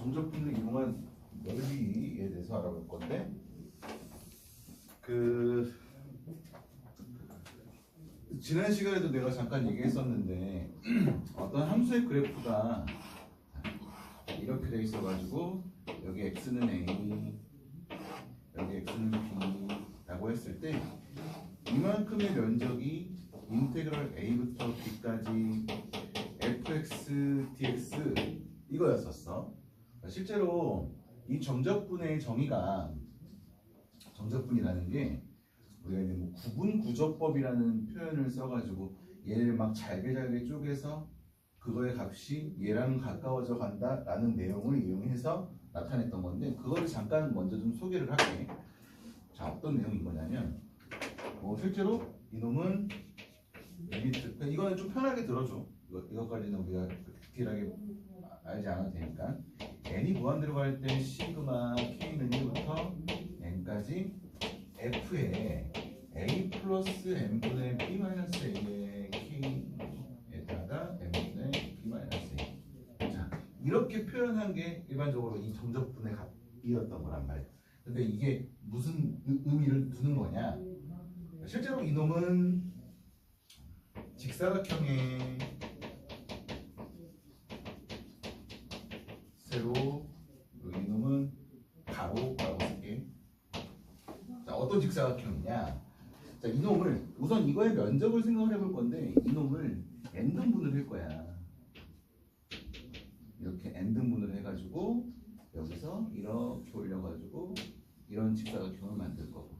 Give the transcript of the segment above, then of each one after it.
정적분을 이용한 넓이에 대해서 알아볼 건데 지난 시간에도 내가 잠깐 얘기했었는데 어떤 함수의 그래프가 이렇게 돼 있어가지고 여기 x는 a, 여기 x는 b라고 했을 때 이만큼의 면적이 인테그럴 a부터 b까지 fx dx 이거였었어. 실제로 이 정적분의 정의가 정적분이라는 게 우리가 이제 뭐 구분구조법이라는 표현을 써가지고 얘를 막 잘게 쪼개서 그거의 값이 얘랑 가까워져 간다라는 내용을 이용해서 나타냈던 건데 그거를 잠깐 먼저 좀 소개를 할게. 자, 어떤 내용인 거냐면 실제로 이놈은 리미트, 이거는 좀 편하게 들어줘. 이것까지는 우리가 디테일하게 알지 않아도 되니까. n이 무한대로 갈 때 시그마 k는 1부터 n까지 f에 a 플러스 n분의 b 마이너스 a의 k에다가 n분의 b 마이너스 a. 자, 이렇게 표현한 게 일반적으로 이 정적분의 값이었던 거란 말이야. 근데 이게 무슨 의미를 두는 거냐? 실제로 이놈은 직사각형의 세로, 이놈은 가로라고 쓸게. 자, 어떤 직사각형이냐? 자, 이놈을 우선 이거의 면적을 생각을 해볼 건데 이놈을 n등분을 할 거야. 이렇게 n등분을 해가지고 여기서 이렇게 올려가지고 이런 직사각형을 만들 거고,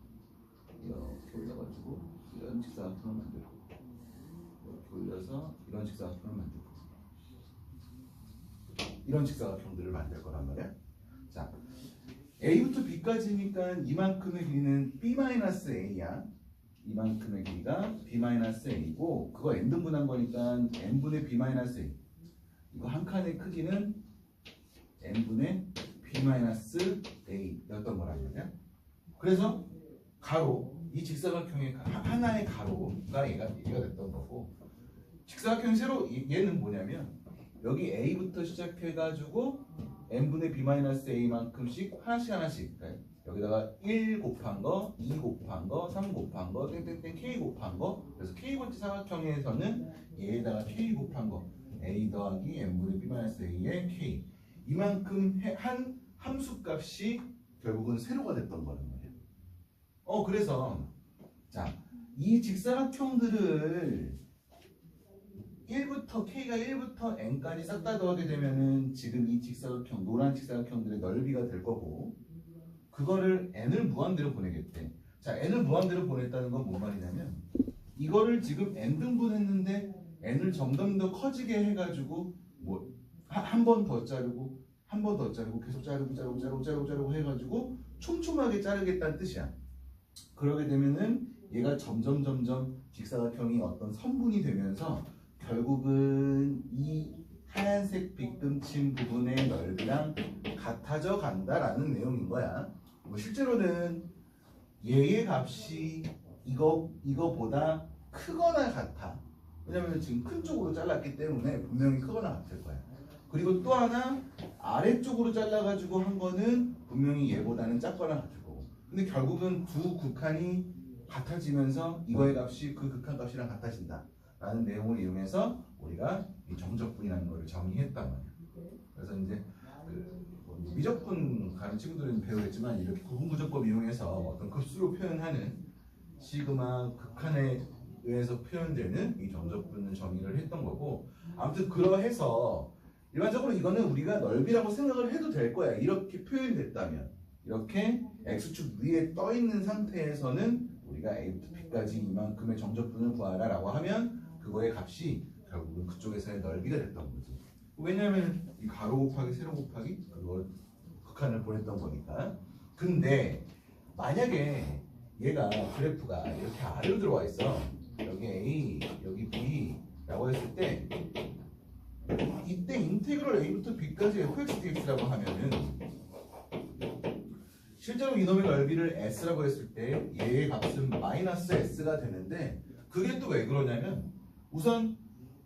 이렇게 올려가지고 이런 직사각형을 만들 거고, 이렇게 올려서 이런 직사각형을 만들 거고, 이런 직사각형들을 만들 거란 말이야. 자, a부터 b까지니까 이만큼의 길이는 b-a야. 이만큼의 길이가 b-a고 그거 n등분한 거니까 n분의 b-a. 이거 한 칸의 크기는 n분의 b-a였던 거란 말이야. 그래서 가로, 이 직사각형의 하나의 가로가 얘가 됐던 거고, 직사각형 세로 얘는 뭐냐면 여기 a부터 시작해가지고 n분의 b-a만큼씩 하나씩 그러니까 여기다가 1 곱한 거, 2 곱한 거, 3 곱한 거, 땡땡땡 k 곱한 거. 그래서 k번째 사각형에서는 얘에다가 k 곱한 거 a 더하기 n분의 b-a의 k, 이만큼 한 함수값이 결국은 세로가 됐던 거란 말이야. 그래서 자, 이 직사각형들을 1부터 k가 1부터 n까지 싹 다 더하게 되면은 지금 이 직사각형, 노란 직사각형들의 넓이가 될 거고, 그거를 n을 무한대로 보내겠대. 자, n을 무한대로 보냈다는 건 뭔 말이냐면 이거를 지금 n등분 했는데 n을 점점 더 커지게 해가지고 뭐 한 번 더 자르고 한 번 더 자르고 계속 자르고 해가지고 촘촘하게 자르겠다는 뜻이야. 그러게 되면은 얘가 점점 직사각형이 어떤 선분이 되면서 결국은 이 하얀색 빗금친 부분의 넓이랑 같아져 간다라는 내용인 거야. 실제로는 얘의 값이 이거보다 크거나 같아. 왜냐면 지금 큰 쪽으로 잘랐기 때문에 분명히 크거나 같을 거야. 그리고 또 하나 아래쪽으로 잘라가지고 한 거는 분명히 얘보다는 작거나 같을 거고. 근데 결국은 두 극한이 같아지면서 이거의 값이 그 극한 값이랑 같아진다 라는 내용을 이용해서 우리가 이 정적분이라는 거를 정의했단 말이야. 그래서 이제 미적분 가는 친구들은 배우겠지만 이렇게 구분구조법 이용해서 어떤 급수로 표현하는 시그마 극한에 의해서 표현되는 이 정적분을 정의를 했던 거고, 아무튼 그러해서 일반적으로 이거는 우리가 넓이라고 생각을 해도 될 거야. 이렇게 표현됐다면, 이렇게 x축 위에 떠 있는 상태에서는 우리가 a부터 b까지 이만큼의 정적분을 구하라 라고 하면 그거의 값이 결국은 그쪽에서의 넓이가 됐던 거지. 왜냐하면 이 가로 곱하기 세로 곱하기 그걸 극한을 보냈던 거니까. 근데 만약에 얘가 그래프가 이렇게 아래로 들어와 있어, 여기 a, 여기 b 라고 했을 때 이때 인테그럴 a부터 b까지 fx dx라고 하면은 실제로 이놈의 넓이를 s라고 했을 때 얘의 값은 마이너스 s가 되는데, 그게 또 왜 그러냐면 우선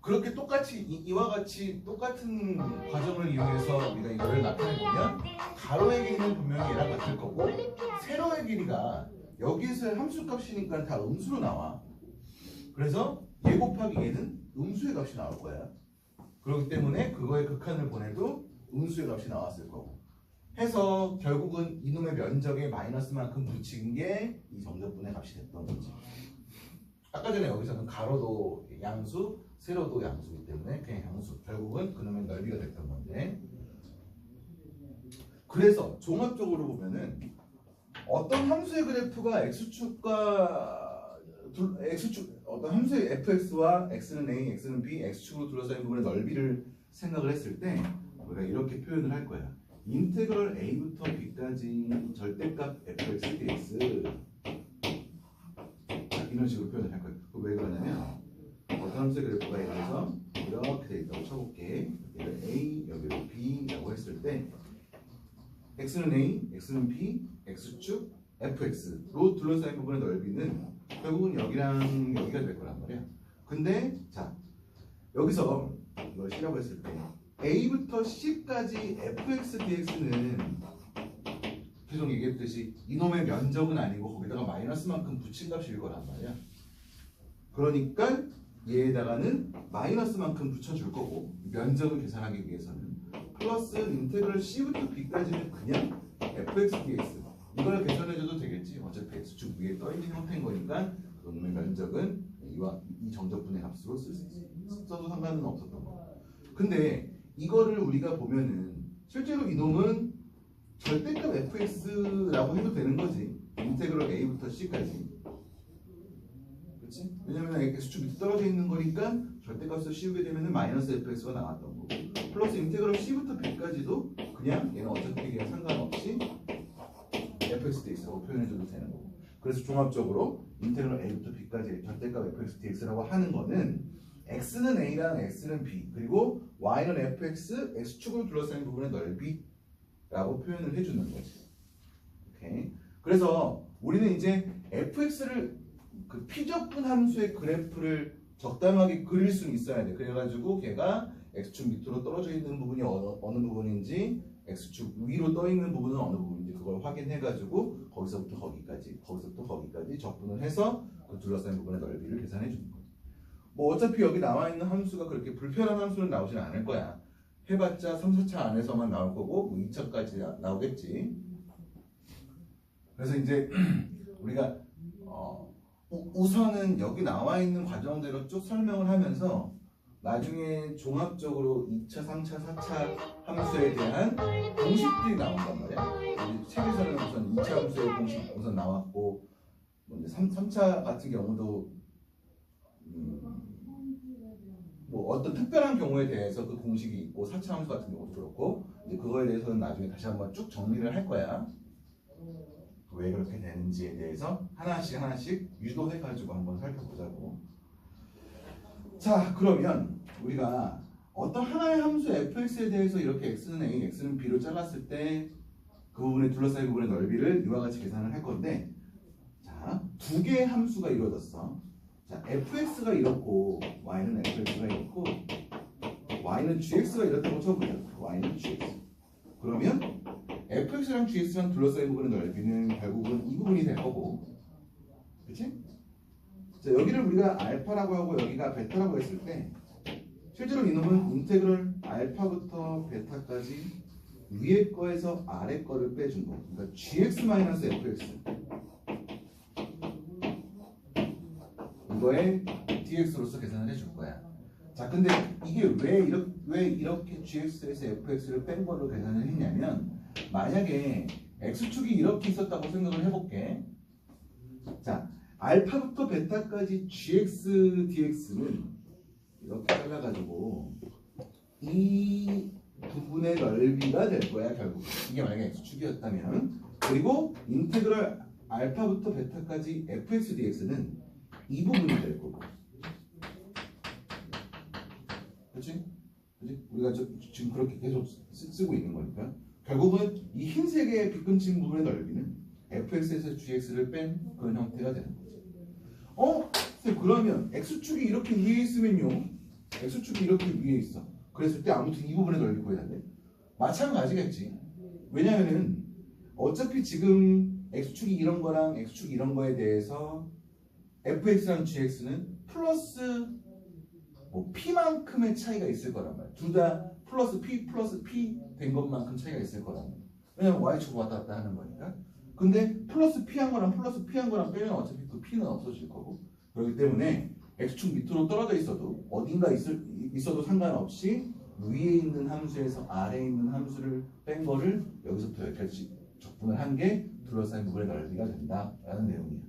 그렇게 똑같이 이와 같이 똑같은 과정을 이용해서 우리가 이거를 나타내 보면 가로의 길이는 분명히 얘랑 같을 거고 세로의 길이가 여기서 함수값이니까 다 음수로 나와. 그래서 얘 곱하기 얘는 음수의 값이 나올 거야. 그렇기 때문에 그거의 극한을 보내도 음수의 값이 나왔을 거고 해서 결국은 이놈의 면적에 마이너스만큼 붙인 게 이 정적분의 값이 됐던 거지. 아까 전에 여기서는 가로도 양수, 세로도 양수이기 때문에 그냥 양수. 결국은 그놈의 넓이가 됐던 건데. 그래서 종합적으로 보면은 어떤 함수의 그래프가 x축과 x축 어떤 함수의 fx와 x는 a, x는 b, x축으로 둘러싸인 부분의 넓이를 생각을 했을 때 우리가 이렇게 표현을 할 거야. 인테그럴 a부터 b까지 절대값 fx dx 이런 식으로 표현을 할 거야. 왜 그러냐면 어떤 함수의 그래프가 예를 들어서 이렇게 돼 있다고 쳐볼게. 여기를 a, 여기를 b라고 했을 때 x는 a, x는 b, x축 fx로 둘러싸인 부분의 넓이는 결국은 여기랑 여기가 될 거란 말이야. 근데 자 여기서 이걸 C라고 했을 때 a부터 c까지 fx dx는 계속 얘기했듯이 이놈의 면적은 아니고 거기다가 마이너스만큼 붙인 값일 거란 말이야. 그러니까 얘에다가는 마이너스만큼 붙여줄 거고 면적을 계산하기 위해서는 플러스 인테그럴 c부터 b까지는 그냥 fx dx 이걸 계산해줘도 되겠지. 어차피 x축 위에 떠있는 형태인 거니까 그놈의 면적은 이 정적분의 값으로 쓸 수 있어. 써도 상관은 없었던 거. 근데 이거를 우리가 보면은 실제로 이놈은 절대값 fx라고 해도 되는 거지. 인테그럴 a부터 c까지. 그렇지? 왜냐면 x축 밑에 떨어져 있는 거니까 절대값을 씌우게 되면은 마이너스 fx가 나왔던 거고. 플러스 인테그럴 c부터 b까지도 그냥 얘는 어차피 그냥 상관없이 fx dx라고 표현해줘도 되는 거고. 그래서 종합적으로 인테그럴 a부터 b까지 절대값 fx dx라고 하는 거는 x는 a랑 x는 b 그리고 y는 fx x축으로 둘러싸인 부분의 넓이라고 표현을 해주는 거지. 오케이. 그래서 우리는 이제 fx를 그 피적분 함수의 그래프를 적당하게 그릴 수는 있어야 돼. 그래가지고 걔가 x축 밑으로 떨어져 있는 부분이 어느 부분인지 x축 위로 떠 있는 부분은 어느 부분인지 그걸 확인해가지고 거기서부터 거기까지 적분을 해서 그 둘러싸인 부분의 넓이를 계산해 주는 거야. 뭐 어차피 여기 나와 있는 함수가 그렇게 불편한 함수는 나오진 않을 거야. 해봤자 3, 4차 안에서만 나올 거고 뭐 2차까지 나오겠지. 그래서 이제 우리가 우선은 여기 나와 있는 과정대로 쭉 설명을 하면서 나중에 종합적으로 2차, 3차, 4차 함수에 대한 공식들이 나온단 말이야. 우리 책에서는 우선 2차 함수의 공식 우선 나왔고 뭐 이제 3차 같은 경우도 뭐 어떤 특별한 경우에 대해서 그 공식이 있고 4차 함수 같은 경우도 그렇고 이제 그거에 대해서는 나중에 다시 한번 쭉 정리를 할 거야. 왜 그렇게 되는지에 대해서 하나씩 유도해가지고 한번 살펴보자고. 자, 그러면 우리가 어떤 하나의 함수 fx에 대해서 이렇게 x는 a, x는 b로 잘랐을 때 그 부분에 둘러싸인 부분의 넓이를 이와 같이 계산을 할 건데, 자, 두 개의 함수가 이루어졌어. 자, fx가 이렇고 y는 fx가 이렇고 y는 gx가 이렇다고 쳐보자. y는 gx. 그러면 fx랑 gx랑 둘러싸인 부분의 넓이는 결국은 이 부분이 될 거고, 그렇지? 자, 여기를 우리가 알파라고 하고 여기가 베타라고 했을 때 실제로 이놈은 인테그럴 알파부터 베타까지 위에 거에서 아래 거를 빼준 거. 그러니까 gx-fx 이거에 dx로서 계산을 해줄 거야. 자, 근데 이게 왜 이렇게 gx에서 fx를 뺀 걸로 계산을 했냐면, 만약에 x축이 이렇게 있었다고 생각을 해볼게. 자, 알파부터 베타까지 gx dx는 이렇게 잘라가지고 이 부분의 넓이가 될 거야. 결국 이게 만약에 x축이었다면. 그리고 인테그럴 알파부터 베타까지 fx dx는 이 부분이 될 거고. 그렇지? 우리가 지금 그렇게 계속 쓰고 있는 거니까 결국은 이 흰색의 빗금친 부분의 넓이는 fx에서 gx를 뺀 그런 형태가 되는 거죠. 쌤, 그러면 x축이 이렇게 위에 있으면요, x축이 이렇게 위에 있어. 그랬을 때 아무튼 이 부분의 넓이 구해달래. 마찬가지겠지. 왜냐면은 어차피 지금 x축이 이런 거랑 x축이 이런 거에 대해서 fx랑 gx는 플러스 뭐 p만큼의 차이가 있을 거란 말이야. 둘 다 플러스 p 된 것만큼 차이가 있을 거란 말이야. 왜냐면 y축 왔다 갔다 하는 거니까. 근데 플러스 p 한 거랑 플러스 p 한 거랑 빼면 어차피 그 p는 없어질 거고. 그렇기 때문에 x축 밑으로 떨어져 있어도 어딘가 있어도 상관없이 위에 있는 함수에서 아래에 있는 함수를 뺀 거를 여기서부터 여기까지 적분을 한 게 둘러싸인 부분의 넓이가 된다라는 내용이야.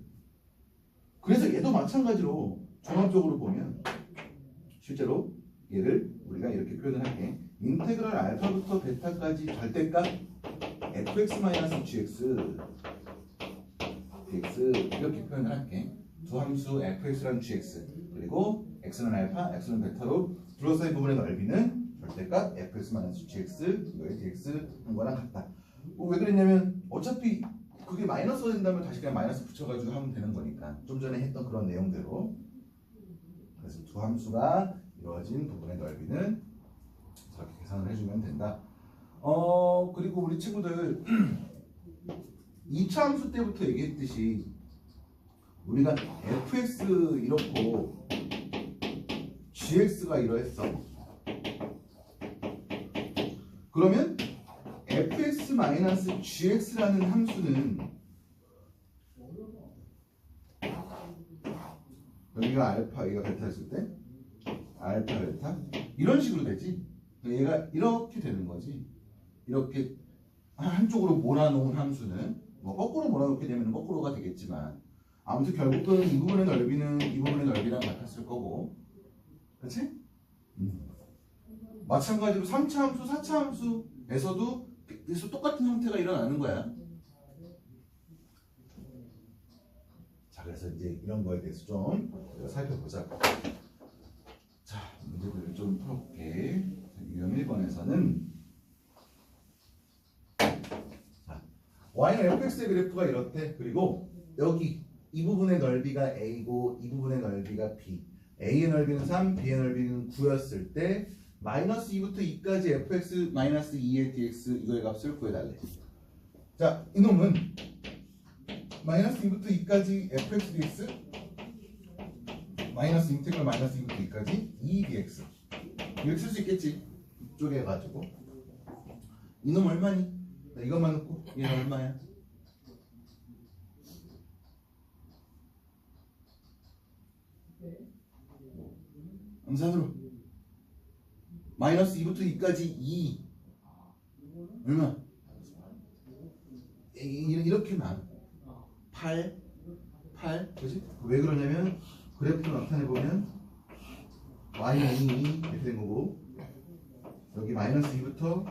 그래서 얘도 마찬가지로 종합적으로 보면 실제로 얘를 우리가 이렇게 표현을 할게. 인테그랄 알파부터 베타까지 절대값 fx-gx dx 이렇게 표현을 할게. 두 함수 fx랑 gx 그리고 x는 알파, x는 베타로 둘러싸인 부분의 넓이는 절대값 fx-gx 이거의 dx 한 거랑 같다. 왜 그랬냐면 어차피 그게 마이너스가 된다면 다시 그냥 마이너스 붙여가지고 하면 되는 거니까 좀 전에 했던 그런 내용대로. 그래서 두 함수가 이루어진 부분의 넓이는 저렇게 계산을 해주면 된다. 그리고 우리 친구들 2차 함수 때부터 얘기했듯이 우리가 fx 이렇고 gx가 이러했어. 그러면 fx-gx라는 함수는 여기가 알파, 여기가 베타였을 때 알파, 베타 이런 식으로 되지. 얘가 이렇게 되는 거지. 이렇게 한쪽으로 몰아놓은 함수는 뭐 거꾸로 몰아놓게 되면 거꾸로가 되겠지만 아무튼 결국은 이 부분의 넓이는 이 부분의 넓이랑 같았을 거고, 그렇지? 마찬가지로 3차 함수, 4차 함수에서도 똑같은 형태가 일어나는 거야. 자, 그래서 이제 이런 거에 대해서 좀 살펴보자. 자, 문제들을 좀 풀어볼게. 유형 1번에서는 y는 fx의 그래프가 이렇대. 그리고 여기 이 부분의 넓이가 a고 이 부분의 넓이가 b. a의 넓이는 3, b의 넓이는 9였을 때 마이너스 2부터 2까지 fx 마이너스 2의 dx 이거의 값을 구해달래. 자, 이놈은 마이너스 2부터 2까지 fx dx 마이너스 인테그럴 마이너스 2부터 2까지 2 dx 이렇게 쓸 수 있겠지. 이쪽에 해가지고 이놈 얼마니? 자, 이것만 넣고 얘는 얼마야? 암산으로 마이너스 2부터 2까지 2 얼마? 이렇게만 8 그렇지? 왜 그러냐면 그래프 나타내보면 y는 2 이렇게 된 거고 여기 마이너스 2부터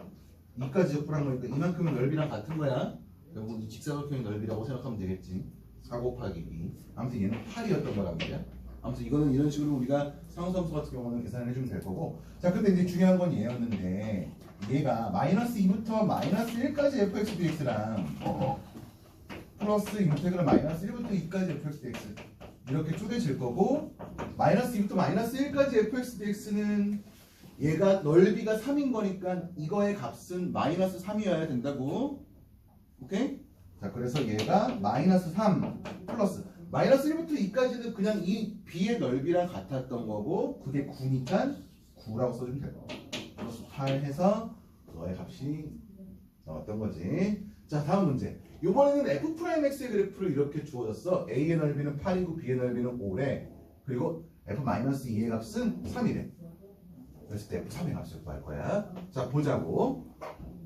2까지 적분한 거니까 이만큼의 넓이랑 같은 거야. 결국 이 직사각형의 넓이라고 생각하면 되겠지. 4 곱하기 2. 아무튼 얘는 8이었던 거란 말이야. 아무튼 이거는 이런 식으로 우리가 상수함수 같은 경우는 계산을 해주면 될 거고. 자, 근데 이제 중요한 건 얘였는데 얘가 마이너스 2부터 마이너스 1까지 fx dx랑 플러스 인테그럴 마이너스 1부터 2까지 fx dx 이렇게 쪼개질 거고, 마이너스 2부터 마이너스 1까지 fx dx는 얘가 넓이가 3인 거니까 이거의 값은 마이너스 3이어야 된다고. 오케이? 자, 그래서 얘가 마이너스 3 플러스 마이너스 1부터 2까지는 그냥 이 b의 넓이랑 같았던 거고 그게 9니까 9라고 써주면 될 거고 플러스 8 해서 너의 값이 나왔던 거지. 자, 다음 문제. 이번에는 f'x의 그래프를 이렇게 주어졌어. a의 넓이는 8이고 b의 넓이는 5래. 그리고 f-2의 값은 3이래. 그래서 f3의 값을 구할 거야. 자, 보자고.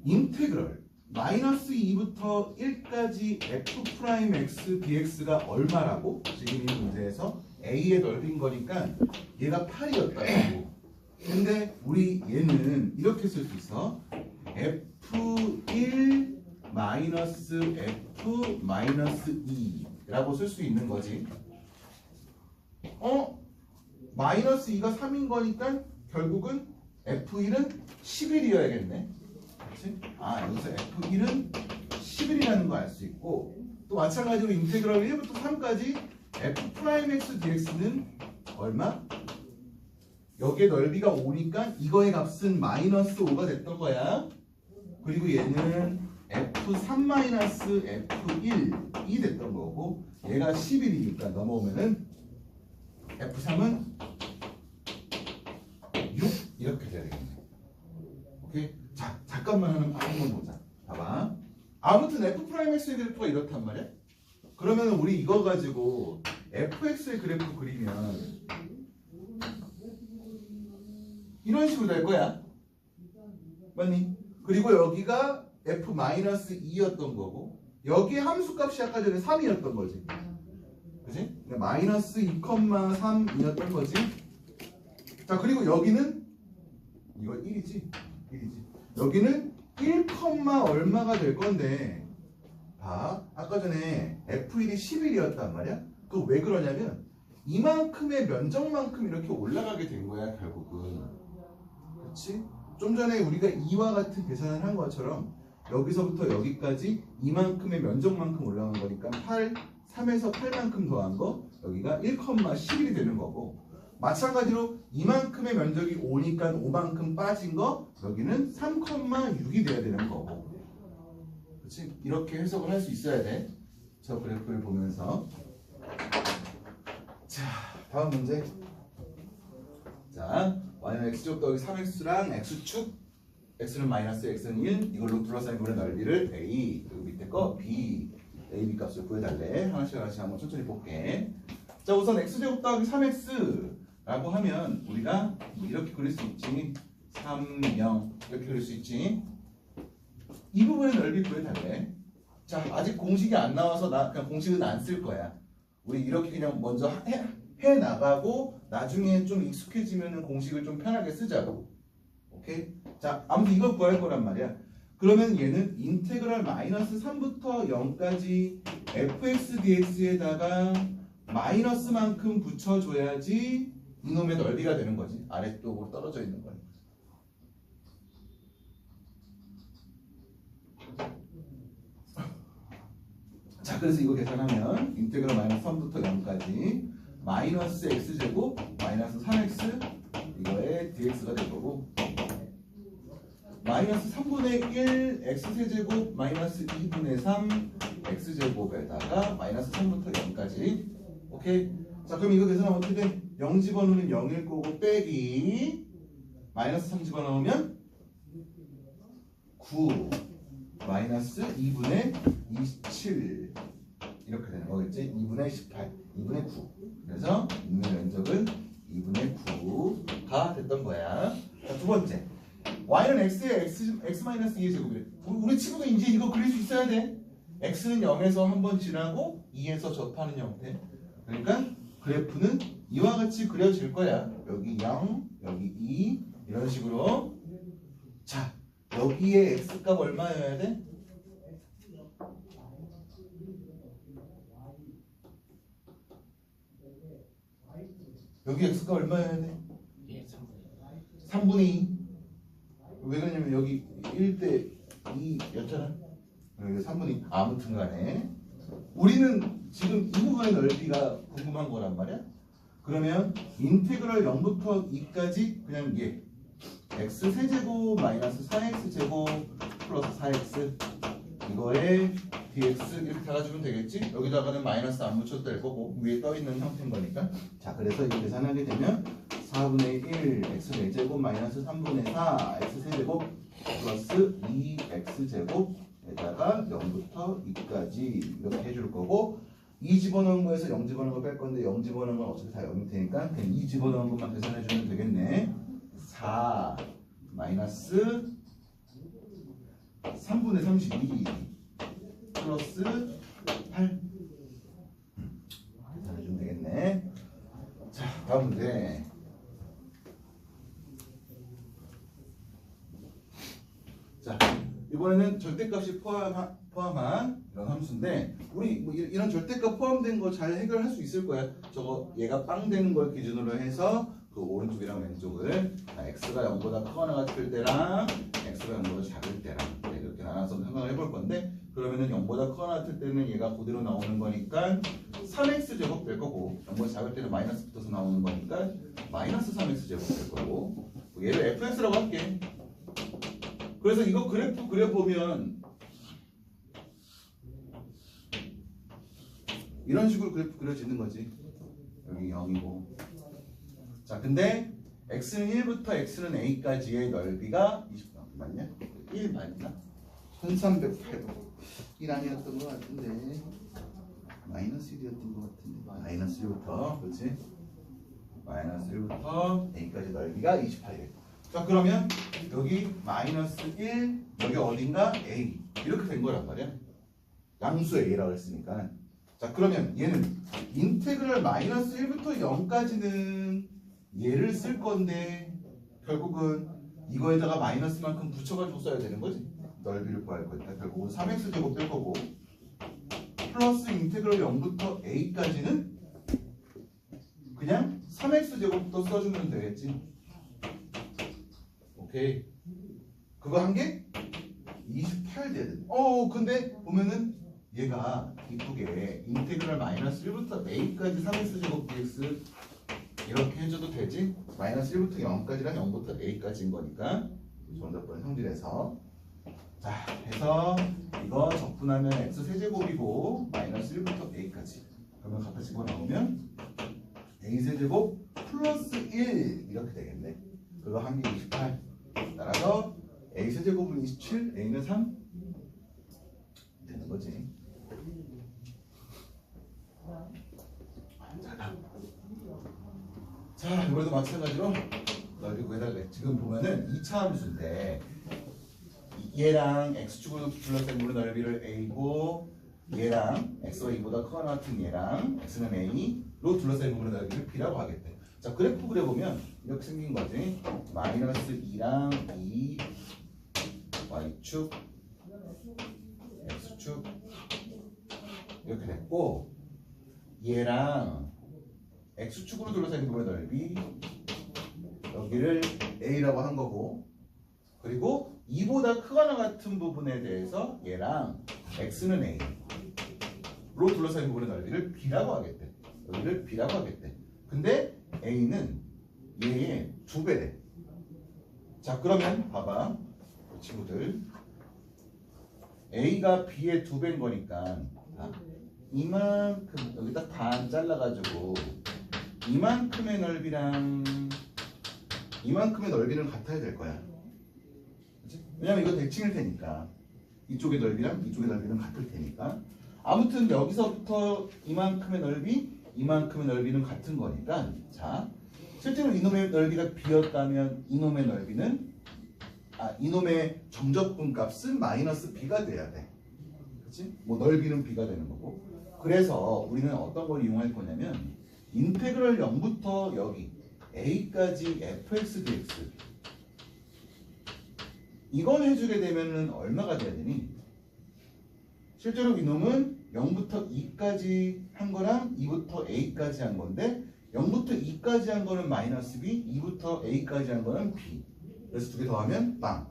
인테그럴 마이너스 2부터 1까지 f'x dx가 얼마라고? 지금 이 문제에서 a의 넓인 거니까 얘가 8이었다고. 근데 우리 얘는 이렇게 쓸 수 있어. f1 마이너스 f 마이너스 2라고 쓸 수 있는 거지. 마이너스 2가 3인 거니까 결국은 f1은 11이어야겠네. 그렇지? 여기서 f1은 11이라는 거 알 수 있고, 또 마찬가지로 인테그럴 1부터 3까지 f'(x) dx는 얼마? 여기에 넓이가 5니까 이거의 값은 마이너스 5가 됐던 거야. 그리고 얘는 F3-F1이 됐던 거고 얘가 11이니까 넘어오면은 F3은 6 이렇게 돼야 되겠네. 오케이? 자, 잠깐만 한번 보자. 봐봐. 아무튼 F'X의 그래프가 이렇단 말이야. 그러면 우리 이거 가지고 fx의 그래프 그리면 이런 식으로 될 거야. 맞니? 그리고 여기가 f-2였던 거고 여기 함수값이 아까 전에 3이었던 거지. 그치? 마이너스 2,3이었던 거지. 자, 그리고 여기는 이거 1이지? 1이지. 여기는 1, 얼마가 될 건데 봐. 아까 전에 F1이 11이었단 말이야. 그 왜 그러냐면 이만큼의 면적만큼 이렇게 올라가게 된 거야 결국은. 그렇지? 좀 전에 우리가 이와 같은 계산을 한 것처럼 여기서부터 여기까지 이만큼의 면적만큼 올라간 거니까 3에서 8만큼 더한 거 여기가 1,11이 되는 거고 마찬가지로 이만큼의 면적이 5니까 5만큼 빠진 거 여기는 3,6이 돼야 되는 거고. 그렇지? 이렇게 해석을 할 수 있어야 돼. 저 그래프를 보면서. 자, 다음 문제. 자, y는 x제곱 더하기 3x랑 x축 x는 마이너스 x는 1 이걸로 둘러싸인 물의 넓이를 a 그리고 밑에 거 b a, b 값을 구해달래. 하나씩 한번 천천히 볼게. 자, 우선 x제곱 더하기 3x 라고 하면 우리가 이렇게 그릴 수 있지. 3, 0 이렇게 그릴 수 있지. 이 부분의 넓이 구해달래. 자, 아직 공식이 안 나와서 나 그냥 공식은 안 쓸 거야. 우리 이렇게 그냥 먼저 해 나가고 나중에 좀 익숙해지면은 공식을 좀 편하게 쓰자고. 오케이? 자, 아무튼 이걸 구할 거란 말이야. 그러면 얘는 인테그랄 마이너스 3부터 0까지 fx dx에다가 마이너스만큼 붙여줘야지 이놈의 넓이가 되는 거지. 아래쪽으로 떨어져 있는 거니까. 자, 그래서 이거 계산하면 인테그랄 마이너스 3부터 0까지 마이너스 x제곱 마이너스 3x 이거에 dx가 될 거고 마이너스 3분의 1 x세제곱 마이너스 2분의 3 x제곱에다가 마이너스 3부터 0까지. 오케이? 자, 그럼 이거 계산하면 어떻게 돼? 0 집어넣으면 0일 거고 빼기 마이너스 3 집어넣으면 9 마이너스 2분의 27 이렇게 되는 거겠지? 2분의 18 2분의 9 그래서 있는 면적은 2분의 9가 됐던 거야. 자, 두 번째 y는 x에 x-2의 제곱이래. 우리 친구도 이제 이거 그릴 수 있어야 돼. x는 0에서 한번 지나고 2에서 접하는 형태. 그러니까 그래프는 이와 같이 그려질 거야. 여기 0, 여기 2 이런 식으로. 자, 여기에 x값 얼마여야 돼? 여기 x값 얼마여야 돼? 3분의 2. 왜 그러냐면 여기 1대 2였잖아. 여기 3분의 2. 아무튼 간에 우리는 지금 이 부분의 넓이가 궁금한 거란 말이야. 그러면 인테그랄 0부터 2까지 그냥 얘 x 세제곱 마이너스 4x 제곱 플러스 4x 이거에 dx 이렇게 달아주면 되겠지? 여기다가는 마이너스 안 붙여도 될 거고 위에 떠있는 형태인 거니까. 자, 그래서 이거 계산하게 되면 4분의 1 x 4제곱 마이너스 3분의 4 x 세제곱 플러스 2x 제곱에다가 0부터 2까지 이렇게 해줄 거고 2 집어넣은 거에서 0 집어넣은 거 뺄 건데 0 집어넣은 건 어차피 다 0이 되니까 그냥 2 집어넣은 것만 계산해주면 되겠네. 4 마이너스 3분의 32 플러스 8 계산해주면 되겠네. 자, 다음 문제. 자, 이번에는 절대값이 포함한 이런 함수인데 우리 뭐 이런 절대값 포함된 거 잘 해결할 수 있을 거야. 저거 얘가 빵 되는 걸 기준으로 해서 그 오른쪽이랑 왼쪽을 x가 0보다 크거나 같을 때랑 x가 0보다 작을 때랑 이렇게 나눠서 생각을 해볼 건데 그러면은 0보다 크거나 같을 때는 얘가 그대로 나오는 거니까 3x 제곱 될 거고, 영번 작을 때는 마이너스 붙어서 나오는 거니까 마이너스 3x 제곱 될 거고, 얘를 fx라고 할게. 그래서 이거 그래프 그려보면 이런 식으로 그래프 그려지는 거지. 여기 0이고. 자, 근데 x는 1부터 x는 a까지의 넓이가 20. 맞냐? 1 맞나? 1308도 1 아니었던 것 같은데 마이너스 1이었던 것 같은데 마이너스 1부터 그렇지? 마이너스 1부터 a까지 넓이가 28이래. 자, 그러면 여기 마이너스 1 여기 어딘가 a 이렇게 된 거란 말이야. 양수 a라고 했으니까. 자, 그러면 얘는 인테그럴 마이너스 1부터 0까지는 얘를 쓸 건데 결국은 이거에다가 마이너스만큼 붙여가지고 써야 되는 거지. 넓이를 구할 거니까 결국은 3x 제곱 될 거고, 플러스 인테그럴 0부터 a까지는 그냥 3x 제곱부터 써주면 되겠지. 오케이. 그거 한 개? 28 되든. 근데 보면은 얘가 이쁘게 인테그럴 마이너스 1부터 a까지 3x 제곱 dx 이렇게 해줘도 되지? 마이너스 1부터 0까지랑 0부터 a까지인 거니까 정답번 성질에서. 자, 해서 이거 적분하면 x 세제곱이고 마이너스 1부터 a까지. 그러면 갖다 집어넣으면 a 세제곱 플러스 1 이렇게 되겠네. 그거 한 개 28. 따라서 a 세제곱은 27, a는 3 되는 거지. 자, 이번에도 마찬가지로 넓이 구해달래. 지금 보면은 2차 함수인데 얘랑 x축으로 둘러싼 물의 넓이를 a고, 얘랑 x가 2보다 크거나 같은 얘랑 x는 a로 둘러싼 물의 넓이를 b라고 하겠대. 자, 그래프 그려보면 이렇게 생긴 거지. 마이너스 2랑 2 y축 x축 이렇게 됐고, 얘랑 x축으로 둘러싼 부분의 넓이 여기를 a라고 한 거고, 그리고 2보다 크거나 같은 부분에 대해서 얘랑 x는 a로 둘러싼 부분의 넓이를 b라고 하겠대. 여기를 b라고 하겠대. 근데 a는 얘의 2배래. 자, 그러면 봐봐 친구들, a가 b의 2배인 거니까 이만큼 여기다 반 잘라가지고 이만큼의 넓이랑 이만큼의 넓이는 같아야 될 거야. 그치? 왜냐면 이거 대칭일 테니까 이쪽의 넓이랑 이쪽의 넓이는 같을 테니까. 아무튼 여기서부터 이만큼의 넓이, 이만큼의 넓이는 같은 거니까. 자, 실제로 이놈의 넓이가 b였다면 이놈의 넓이는 이놈의 정적분 값은 마이너스 b가 돼야 돼. 그치? 뭐 넓이는 b가 되는 거고. 그래서 우리는 어떤 걸 이용할 거냐면 인테그럴 0부터 여기 a까지 fx dx 이걸 해주게 되면은 얼마가 돼야 되니? 실제로 이놈은 0부터 2까지 한 거랑 2부터 a까지 한 건데 0부터 2까지 한 거는 마이너스 b, 2부터 a까지 한 거는 b. 그래서 두 개 더하면 빵.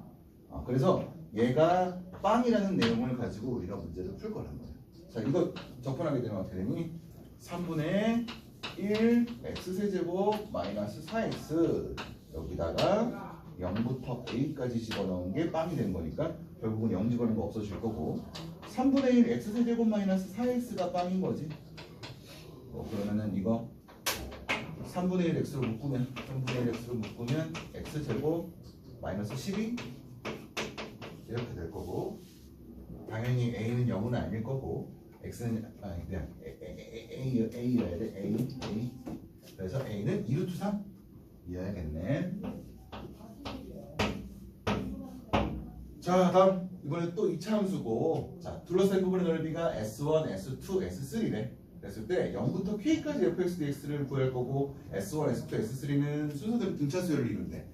그래서 얘가 빵이라는 내용을 가지고 우리가 문제를 풀 거란 말이야. 자, 이거 적분하게 되면 어떻게 되니? 3분의 1 x세제곱 마이너스 4x 여기다가 0부터 a까지 집어넣은 게 빵이 되는 거니까 결국은 0 집어넣은 거 없어질 거고, 3분의 1 x세제곱 마이너스 4x가 빵인 거지. 그러면은 이거 3분의 1 x로 묶으면 3분의 1 x로 묶으면 x제곱 마이너스 12 이렇게 될 거고, 당연히 a는 0은 아닐 거고 x는 그냥 a여야 돼. a. 그래서 a는 2루트 3 이어야겠네. 자, 다음 이번에 또 2차 함수고, 자, 둘러싼 부분의 넓이가 S1, S2, S3래. 그랬을 때 0부터 K까지 fx dx를 구할 거고, S1, S2, S3는 순서대로 등차수열을 이룬대.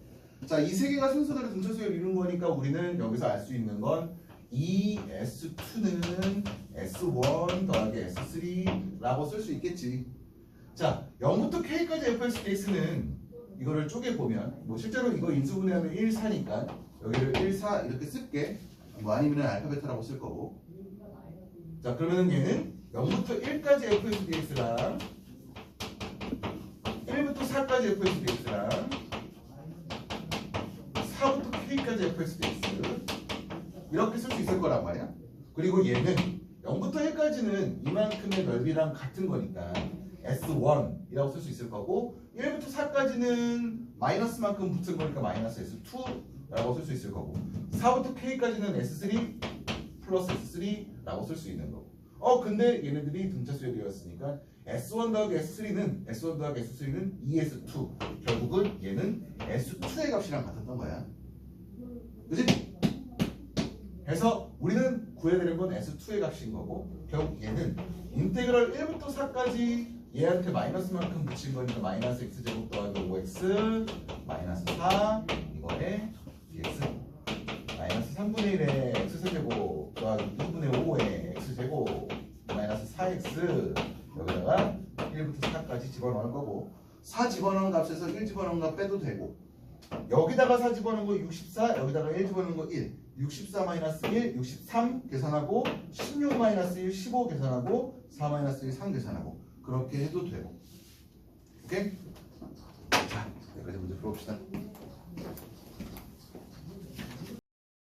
자, 이 세 개가 순서대로 등차수열을 이룬 거니까 우리는 여기서 알 수 있는 건 이 S2는 S1 더하기 S3라고 쓸 수 있겠지. 자, 0부터 K까지 fx dx는 이거를 쪼개보면 뭐 실제로 이거 인수분해하면 1, 4니까 여기를 1, 4 이렇게 쓸게. 뭐 아니면 알파벳이라고 쓸 거고. 자, 그러면은 얘는 0부터 1까지 fx dx랑 1부터 4까지 fx dx랑 4부터 k까지 fx dx 이렇게 쓸 수 있을 거란 말이야. 그리고 얘는 0부터 1까지는 이만큼의 넓이랑 같은 거니까 S1이라고 쓸 수 있을 거고 1부터 4까지는 마이너스만큼 붙은 거니까 마이너스 S2라고 쓸 수 있을 거고 4부터 K까지는 S3 플러스 S3라고 쓸 수 있는 거고 근데 얘네들이 등차 수열이었으니까 S1 더하기 S3는 2S2 결국은 얘는 S2의 값이랑 같았던 거야. 그치? 그래서 우리는 구해야 되는 건 S2의 값인 거고 결국 얘는 인테그럴 1부터 4까지 얘한테 마이너스만큼 붙인 거니까 마이너스 x제곱 더하기 5x 마이너스 4 이거에 dx 마이너스 3분의 1에 x제곱 더하기 2분의 5에 x제곱 마이너스 4x 여기다가 1부터 4까지 집어넣을 거고 4 집어넣은 값에서 1 집어넣은 값 빼도 되고 여기다가 4 집어넣은 거 64 여기다가 1 집어넣은 거 1 64 마이너스 1 63 계산하고 16 마이너스 1 15 계산하고 4 마이너스 1 3 계산하고 그렇게 해도 되고 오케이? 자 여기까지 문제 풀어봅시다.